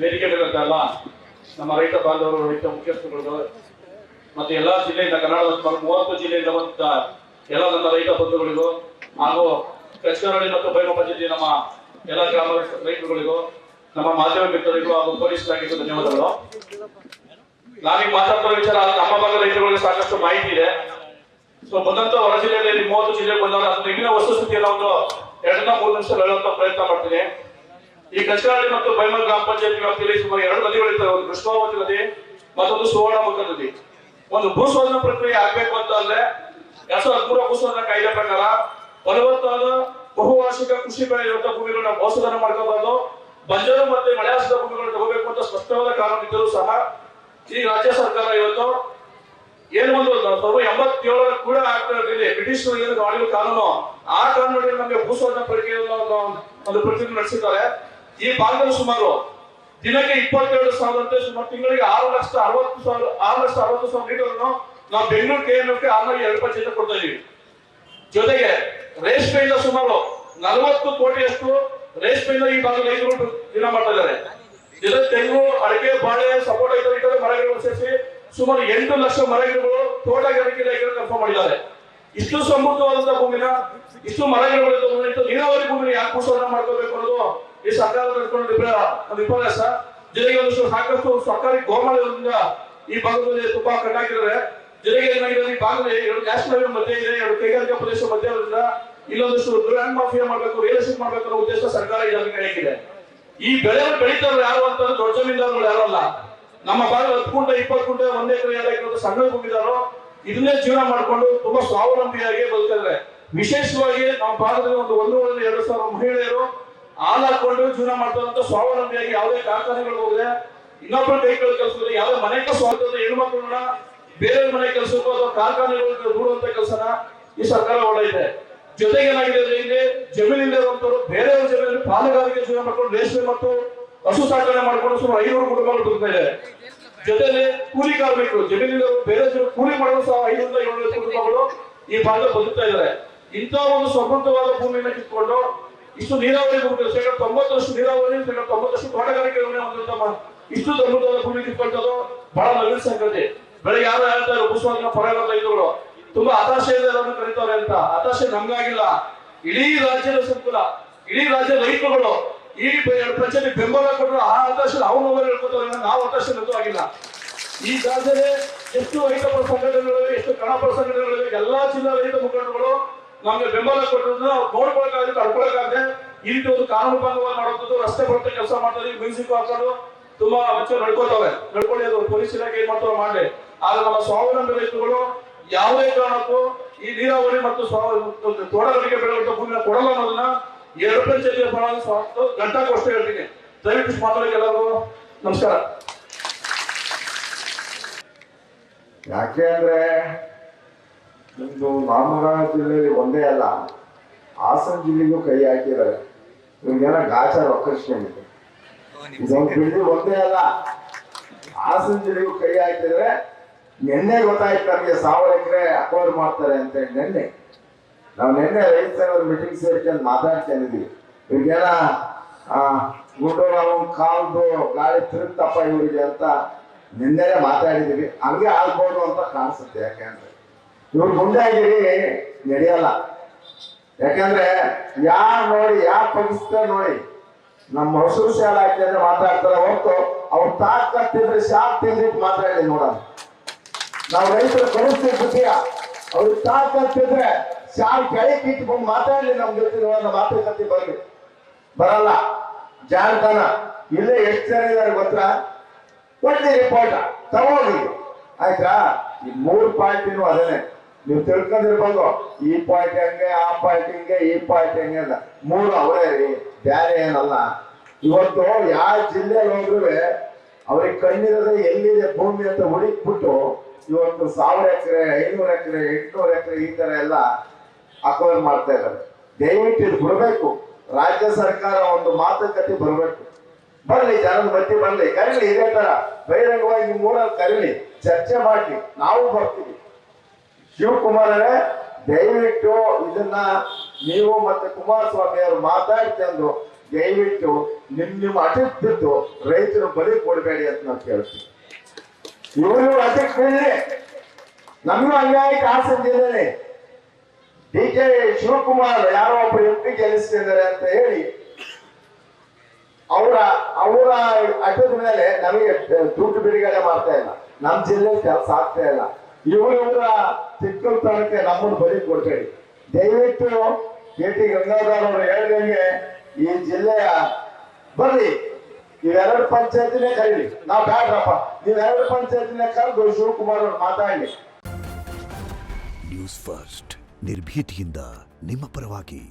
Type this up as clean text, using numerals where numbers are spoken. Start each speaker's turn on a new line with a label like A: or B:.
A: ವೇದಿಕೆ ಮೇಲಿರುತ್ತಲ್ಲ ನಮ್ಮ ರೈತ ಬಾಂಧವರು, ರೈತ ಮುಖ್ಯಸ್ಥರುಗಳು ಮತ್ತೆ ಎಲ್ಲಾ ಜಿಲ್ಲೆಯಿಂದ, ಕರ್ನಾಟಕದ 30 ಜಿಲ್ಲೆಯಿಂದ ಬಂದ ಎಲ್ಲ ನನ್ನ ರೈತ ಬಂಧುಗಳಿಗೂ ಹಾಗೂ ಕೃಷ್ಣಹಳ್ಳಿ ಮತ್ತು ಬೈರಪ್ಪ ಜಿಲ್ಲೆ ನಮ್ಮ ಎಲ್ಲ ಗ್ರಾಮ ರೈತರುಗಳಿಗೂ, ನಮ್ಮ ಮಾಧ್ಯಮ ಮಿತ್ರರಿಗೂ ಹಾಗೂ ಪೊಲೀಸ್ ಇಲಾಖೆಗೂ ಧನ್ಯವಾದಗಳು. ನಾನೀಗ ಮಾತಾಡ್ತಾ ವಿಚಾರ ನಮ್ಮ ಭಾಗದ ರೈತರುಗಳಿಗೆ ಸಾಕಷ್ಟು ಮಾಹಿತಿ ಇದೆ. ಸೊ ಬಂದಂತ ಹೊರ ಜಿಲ್ಲೆಯಲ್ಲಿ 30 ಜಿಲ್ಲೆಗೆ ಬಂದವರು ಅದನ್ನ ಇಲ್ಲಿನ ವಸ್ತುಸ್ಥಿತಿಯನ್ನು ಒಂದು 2-3 ನಿಮಿಷ ಹೇಳುವಂತ ಪ್ರಯತ್ನ ಮಾಡ್ತೀನಿ. ಈ ಕೃಷ್ಣಹಳ್ಳಿ ಮತ್ತು ಬೈಮಲ್ ಗ್ರಾಮ ಪಂಚಾಯತ್ ವ್ಯಾಪ್ತಿಯಲ್ಲಿ ಸುಮಾರು 2 ನದಿಗಳಿರ್ತವೆ. ಒಂದು ಕೃಷ್ಣಾವತಿ ನದಿ, ಮತ್ತೊಂದು ಸುವರ್ಣಮುಖ ನದಿ. ಒಂದು ಭೂಸ್ವಾಧೀನ ಪ್ರಕ್ರಿಯೆ ಆಗ್ಬೇಕು ಅಂತ ಅಂದ್ರೆ 2013 ಭೂಸ್ವಾಧೀನ ಕಾಯ್ದೆ ಪ್ರಕಾರ ಫಲವತ್ತಾದ ಬಹುವಾರ್ಷಿಕ ಕೃಷಿ ಬೆಳೆ ಇರುವಂತಹ ಭೂಮಿಗಳನ್ನ ಭೂಸ್ವಾಧೀನ ಮಾಡ್ಕೋಬಾರ್ದು, ಬಂಜರು ಮತ್ತೆ ಮಳೆಯಾಶ್ರಿತ ಭೂಮಿಗಳನ್ನ ತಗೋಬೇಕು ಅಂತ ಸ್ಪಷ್ಟವಾದ ಕಾನೂನು ಇದ್ದರೂ ಸಹ ಈ ರಾಜ್ಯ ಸರ್ಕಾರ ಇವತ್ತು ಏನು ಒಂದು 87 ಕೂಡ ಆಗ್ತಿರೋದಿಲ್ಲ ಬ್ರಿಟಿಷ್ ಮಾಡಿದ ಕಾನೂನು, ಆ ಕಾನೂನಿನಲ್ಲಿ ನಮಗೆ ಭೂಸ್ವಾಧೀನ ಪ್ರಕ್ರಿಯೆಯನ್ನು ಒಂದು ಪ್ರಕ್ರಿಯೆ ನಡೆಸಿದ್ದಾರೆ. ಈ ಭಾಗದಲ್ಲಿ ಸುಮಾರು ದಿನಕ್ಕೆ 22,000 ಸುಮಾರು ತಿಂಗಳಿಗೆ 6,60,000 ಲೀಟರ್ ನಾವು ಬೆಂಗಳೂರು KNF ಆಲ್ರೆಡಿ 2% ಕೊಡ್ತಾ ಇದೀವಿ. ಜೊತೆಗೆ ರೇಷ್ಮೆಯಿಂದ ಸುಮಾರು 40 ಕೋಟಿಯಷ್ಟು ರೇಷ್ಮೆಯಿಂದ ಈ ಭಾಗದ ರೈತರು ದಿನ ಮಾಡ್ತಾ ಇದ್ದಾರೆ. ಜೊತೆಗೆ ತೆಂಗು, ಅಡಿಕೆ, ಬಾಳೆ, ಸಪೋಟ ಇತರ ಮರಗಳನ್ನು ಸೇರಿಸಿ ಸುಮಾರು 8 ಲಕ್ಷ ಮರಗಿಡಗಳು ತೋಟಗಾರಿಕೆ ಇಲಾಖೆಯಲ್ಲಿ ಕನ್ಫರ್ಮ್ ಮಾಡಿದ್ದಾರೆ. ಇಷ್ಟು ಸಮೃದ್ಧವಾದಂತಹ ಭೂಮಿನ, ಇಷ್ಟು ಮರಗಿಡಗಳು ನೀರಾವರಿ ಭೂಮಿನ ಯಾಕೆ ಭೂಸ್ವಾಧೀನ ಮಾಡ್ಕೋಬೇಕು ಅನ್ನೋದು ಈ ಸರ್ಕಾರ ವಿಪರ್ಯಾಸ. ಜೊತೆಗೆ ಒಂದಷ್ಟು ಸಾಕಷ್ಟು ಸರ್ಕಾರಿ ಗೋಮಾಳಗಳಿಂದ ಈ ಭಾಗದಲ್ಲಿ ತುಂಬಾ ಕಟ್ಟಾಕಿದ್ದಾರೆ. ಜೊತೆಗೆ ಏನಾಗಿದೆ, ಈ ಭಾಗದಲ್ಲಿ 2 ನ್ಯಾಷನಲ್ ಹೈವೇ ಮಧ್ಯೆ ಇದೆ, 2 ಕೈಗಾರಿಕಾ ಪ್ರದೇಶ ಮಧ್ಯೆ ಇರೋದ್ರಿಂದ ಇಲ್ಲೊಂದಷ್ಟು ಲ್ಯಾಂಡ್ ಮಾಫಿಯಾ ಮಾಡ್ಬೇಕು, ರಿಯಲ್ ಎಸ್ಟೇಟ್ ಮಾಡ್ಬೇಕು ಅನ್ನೋ ಉದ್ದೇಶ ಸರ್ಕಾರ ಈಗಾಗಲೇ ಹಾಕಿದೆ. ಈ ಬೆಳೆಯನ್ನು ಬೆಳೀತಾರೆ ಯಾರು ಅಂತಂದ್ರೆ ದೊಡ್ಡ ಜಮೀನ್ದಾರಗಳು ಯಾರು ಅಲ್ಲ. ನಮ್ಮ ಭಾಗ 10 ಗುಂಟೆ 20 ಗುಂಟೆ 1 ಎಕರೆ 2 ಎಕರೆ ಸಣ್ಣ ಭೂಮಿದಾರರು ಇದನ್ನೇ ಜೀವನ ಮಾಡಿಕೊಂಡು ತುಂಬಾ ಸ್ವಾವಲಂಬಿಯಾಗಿ ಬದುಕಿದ್ದಾರೆ. ವಿಶೇಷವಾಗಿ ನಮ್ಮ ಭಾಗದಲ್ಲಿ ಒಂದು 1,200 ಮಹಿಳೆಯರು ಹಾಲು ಹಾಕೊಂಡು ಜೀವನ ಮಾಡ್ತಾರಂತ ಸ್ವಾವಲಂಬಿಯಾಗಿ ಯಾವುದೇ ಕಾರ್ಖಾನೆಗಳು ಹೋಗಿದೆ, ಇನ್ನೊಬ್ಬರ ಕೈಗಳು ಕೆಲಸ, ಯಾವುದೇ ಮನೆ ಕೆಲಸ ಹೆಣ್ಮಕ್ಳನ್ನ ಬೇರೆ ಮನೆ ಕೆಲಸಕ್ಕೂ ಅಥವಾ ಕಾರ್ಖಾನೆಗಳು ದೂಡುವಂತ ಕೆಲಸನ ಈ ಸರ್ಕಾರ ಹೊಡೆದಿದೆ. ಜೊತೆಗೆ ಏನಾಗಿದೆ, ಇಲ್ಲಿ ಜಮೀನಿಂದ ಇರುವಂತವರು ಬೇರೆಯವ್ರ ಜಮೀನಲ್ಲಿ ಪಾಲುಗಾರಿಕೆ ಜೀವನ ಮಾಡ್ಕೊಂಡು ರೇಷ್ಮೆ ಮತ್ತು ಹಸು ಸಾಕಣೆ ಮಾಡ್ಕೊಂಡು ಸುಮಾರು 500 ಕುಟುಂಬಗಳು ಬದುಕ್ತಾ ಇದೆ. ಜೊತೆಲಿ ಕೂಲಿ ಕಾರ್ಮಿಕರು ಜಮೀನಿಂದ ಬೇರೆ ಕೂಲಿ ಮಾಡಲು ಸಹ 500-700 ಕುಟುಂಬಗಳು ಈ ಭಾಗದಲ್ಲಿ ಬದುಕ್ತಾ ಇದ್ದಾರೆ. ಇಂಥ ಒಂದು ಸಮೃದ್ಧವಾದ ಭೂಮಿಯನ್ನು ಕಿತ್ಕೊಂಡು ಇಷ್ಟು ನೀರಾವರಿ ಭೂಮಿ 90% ನೀರಾವರಿ 90% ತೋಟಗಾರಿಕೆ ಇಷ್ಟು ಸಮೃದ್ಧವಾದ ಭೂಮಿ ಕಿತ್ಕೊಳ್ತದ್ದು ಬಹಳ ನವೀನ ಸಂಗತಿ. ಬೆಳಗ್ಗೆ ಯಾರು ಹೇಳ್ತಾರೆ ಭೂಸ್ವಾಧೀನ ಪರವಾದ ರೈತರುಗಳು ತುಂಬಾ ಹತಾಶೆಯಿಂದ ಎಲ್ಲರನ್ನು ಕರೀತಾರೆ ಅಂತ. ಹತಾಶೆ ನಮ್ಗಾಗಿಲ್ಲ, ಇಡೀ ರಾಜ್ಯದ ಸಂಕುಲ, ಇಡೀ ರಾಜ್ಯದ ರೈತರುಗಳು ಈ ಪ್ರಚನೆ ಬೆಂಬಲ ಕೊಟ್ಟರು. ಆ ಹತಾಶೆ ಅವ್ರು ಹೇಳ್ಕೊತಾರೆ, ನಾವು ಹತಾಶೆ ನಂತೂ ಆಗಿಲ್ಲ. ಈ ರಾಜ್ಯದಲ್ಲಿ ಎಷ್ಟು ರೈತ ಸಂಘಟನೆಗಳಿವೆ, ಎಷ್ಟು ಕನ್ನಡ ಸಂಘಟನೆಗಳಿವೆ, ಎಲ್ಲಾ ಜಿಲ್ಲಾ ರೈತ ಮುಖಂಡರುಗಳು ನಮ್ಗೆ ಬೆಂಬಲ ಕೊಟ್ಟಿರೋದನ್ನ ನೋಡ್ಕೊಳಕಾದ್ರೆ ತಡ್ಕೊಳಕಾದ್ರೆ ಈ ರೀತಿ ಒಂದು ಕಾನೂನು ಭಂಗವನ್ನು ಮಾಡುವಂಥದ್ದು, ರಸ್ತೆ ಬರುತ್ತೆ ಕೆಲಸ ಮಾಡ್ತಾರೆ, ಮ್ಯೂಸಿಕ್ ಹಾಕೊಂಡು ತುಂಬಾ ವೆಚ್ಚ ನಡ್ಕೊಳ್ಳಿ ಅದು ಪೊಲೀಸ್ ಇಲಾಖೆ ಏನ್ ಮಾಡ್ತಾರೋ ಮಾಡಿ. ಆದ್ರೆ ನಮ್ಮ ಸ್ವಾವಲಂಬಿ ರೈತರುಗಳು ಯಾವುದೇ ಕಾರಣಕ್ಕೂ ಈ ನೀರಾವರಿ ಮತ್ತು ತೋಟಗಾರಿಕೆ ಬೆಳೆಯುವಂತ ಭೂಮಿನ ಕೊಡಲ್ಲ ಅನ್ನೋದನ್ನ 2 ಪಂಚಾಯತಿ ಗಂಟಾಗೋಷ್ಠಿ ಹೇಳ್ತೀನಿ. ದಯವಿಟ್ಟು ಮಾತಾಡೋಕೆ ಎಲ್ಲರಿಗೂ ನಮಸ್ಕಾರ.
B: ಯಾಕೆ ಅಂದ್ರೆ ನಿಮ್ದು ರಾಮನಗರ ಜಿಲ್ಲೆಯಲ್ಲಿ ಒಂದೇ ಅಲ್ಲ, ಹಾಸನ ಜಿಲ್ಲೆಗೂ ಕೈ ಹಾಕಿದ್ದಾರೆ. ಇವ್ರಿಗೆಲ್ಲ ಗಾಚ ರೊಕ್ಕಿಸ್ಕೊಂಡಿದೆ. ಇದೊಂದು ಬಿಲ್ಡಿ ಒಂದೇ ಅಲ್ಲ, ಹಾಸನ ಜಿಲ್ಲೆಗೂ ಕೈ ಹಾಕಿದ್ರೆ ನಿನ್ನೆ ಗೊತ್ತಾಯ್ತು ನಮಗೆ 1000 ಎಕರೆ ಅಕ್ವೈರ್ ಮಾಡ್ತಾರೆ ಅಂತ ಹೇಳಿ. ನಾವು ನಿನ್ನೆ ರೈತ ಸಂಘದ ಮೀಟಿಂಗ್ ಸೇರ್ಕೊಂಡು ಮಾತಾಡ್ಕೊಂಡಿದ್ವಿ. ಇವ್ರಿಗೆಲ್ಲ ಗುಂಡು ನಾವು ಕಾಲ್ದು ಗಾಳಿ ತಿರುಗ್ತಪ್ಪ ಇವರಿಗೆ ಅಂತ ನಿನ್ನೆನೆ ಮಾತಾಡಿದೀವಿ. ಹಂಗೆ ಆಗ್ಬೋದು ಅಂತ ಕಾಣಿಸುತ್ತೆ. ಯಾಕೆಂದ್ರೆ ಇವ್ರು ಮುಂದಾಗಿರಿ ನಡೆಯಲ್ಲ. ಯಾಕಂದ್ರೆ ಯಾರು ನೋಡಿ ಯಾರು ಪಗಿಸ್ತಾರೆ ನೋಡಿ, ನಮ್ಮ ಹಸಿರು ಶಾಲೆ ಹಾಕಿದ್ರೆ ಮಾತಾಡ್ತಾರೆ ಹೊರತು ಅವ್ರು ತಾಕತ್ತಿದ್ರೆ ಶಾಕ್ ತಿಂದಿಟ್ಟು ಮಾತಾಡಿ ನೋಡೋಣ. ನಾವು ರೈತರ ಪರಿಸ್ಥಿತಿ ಬುದ್ಧಿಯ ಅವ್ರಿಗೆ ತಾಕತ್ತಿದ್ರೆ ಶಾಲ್ ಕೆಳಗೆ ಇಟ್ಕೊಂಡು ಮಾತಾಡ್ಲಿ. ನಮ್ ಜೊತೆ ಮಾತುಕತೆ ಬರಲ್ಲ. ಜಾಣತನ ಇಲ್ಲೇ ಎಷ್ಟು ಜನ ಇದ್ದಾರೆ ಗೊತ್ತಾ? ಒಳ್ಳೆ ರಿಪೋರ್ಟ್ ತಗೋಗಿ ಆಯ್ತಾ. ಈ 3 ಪಾರ್ಟಿನೂ ಅದೇನೆ, ನೀವು ತಿಳ್ಕೊಂಡಿರ್ಬೋದು. ಈ ಪಾರ್ಟಿ ಹಂಗೆ, ಆ ಪಾರ್ಟಿ ಹಿಂಗೆ, ಈ ಪಾರ್ಟಿ ಹಂಗೆ ಅಂತ 3 ಅವರೇ ರೀ, ಬ್ಯಾರೆ ಏನಲ್ಲ. ಇವತ್ತು ಯಾವ ಜಿಲ್ಲೆಯಲ್ಲಿ ಹೋದ್ರೂ ಅವ್ರಿಗೆ ಕಣ್ಣಿರೋದೇ ಎಲ್ಲಿದೆ ಭೂಮಿ ಅಂತ ಹುಡುಕ್ಬಿಟ್ಟು ಇವತ್ತು 1000 ಎಕರೆ 500 ಎಕರೆ 800 ಎಕರೆ ಈ ತರ ಎಲ್ಲ ಅಕ್ವೈರ್ ಮಾಡ್ತಾ ಇದ್ದಾರೆ. ದಯವಿಟ್ಟು ಇದು ಬಿಡಬೇಕು. ರಾಜ್ಯ ಸರ್ಕಾರ ಒಂದು ಮಾತುಕತೆ ಬರಬೇಕು. ಬರ್ಲಿ, ಜನದ ಮಧ್ಯೆ ಬರ್ಲಿ, ಕರೀಲಿ. ಇದೇ ತರ ಬಹಿರಂಗವಾಗಿ ನಿಮ್ಮೂರಲ್ಲಿ ಕರೀಲಿ, ಚರ್ಚೆ ಮಾಡಿ, ನಾವು ಬರ್ತೀವಿ. ಶಿವಕುಮಾರರೇ, ದಯವಿಟ್ಟು ಇದನ್ನ ನೀವು ಮತ್ತೆ ಕುಮಾರಸ್ವಾಮಿ ಅವರು ಮಾತಾಡ್ಕೊಂಡು ದಯವಿಟ್ಟು ನಿಮ್ಮ ಅಟಕ್ ಬಿದ್ದು ರೈತರು ಬಲಿ ಕೊಡಬೇಡಿ ಅಂತ ನಾವು ಕೇಳ್ತೀವಿ. ಇವರು ಅಟಕ್ ಬಿಡ್ರಿ, ನಮಗೂ ಅನ್ಯಾಯ ಹಾಸನ ಜಿಲ್ಲೆಯಲ್ಲಿ DK ಶಿವಕುಮಾರ್ ಯಾರೋ ಒಬ್ರು MP ಗೆಲ್ಲಿಸ್ತಿದ್ದಾರೆ ಅಂತ ಹೇಳಿ ಅವರ ಅಟದ ಮೇಲೆ ನಮಗೆ ದುಡ್ಡು ಬಿಡುಗಡೆ ಮಾಡ್ತಾ ಇಲ್ಲ, ನಮ್ಮ ಜಿಲ್ಲೆ ಕೆಲಸ ಆಗ್ತಾ ಇಲ್ಲ. ಇವರ ಚಿಕ್ಕತನಕ್ಕೆ ನಮ್ಮನ್ನು ಬಲಿ ಕೊಡ್ಬೇಡಿ ದಯವಿಟ್ಟು. KT ಗಂಗಾಧರ್ ಅವರು ಹೇಳಿದಂಗೆ ಈ ಜಿಲ್ಲೆಯ ಬರ್ರಿ, ಇವೆರಡು ಪಂಚಾಯತಿನೇ ಕರೀಲಿ, ನಾವು ಬ್ಯಾಡ್ರಪ್ಪ, ನೀವೆರಡು ಪಂಚಾಯತಿನೇ ಕರೆದು ಶಿವಕುಮಾರ್ ಅವರು ಮಾತಾಡಿ.
C: ನ್ಯೂಸ್ ಫಸ್ಟ್ ನಿರ್ಭೀತಿಯಿಂದ ನಿಮ್ಮ ಪರವಾಗಿ.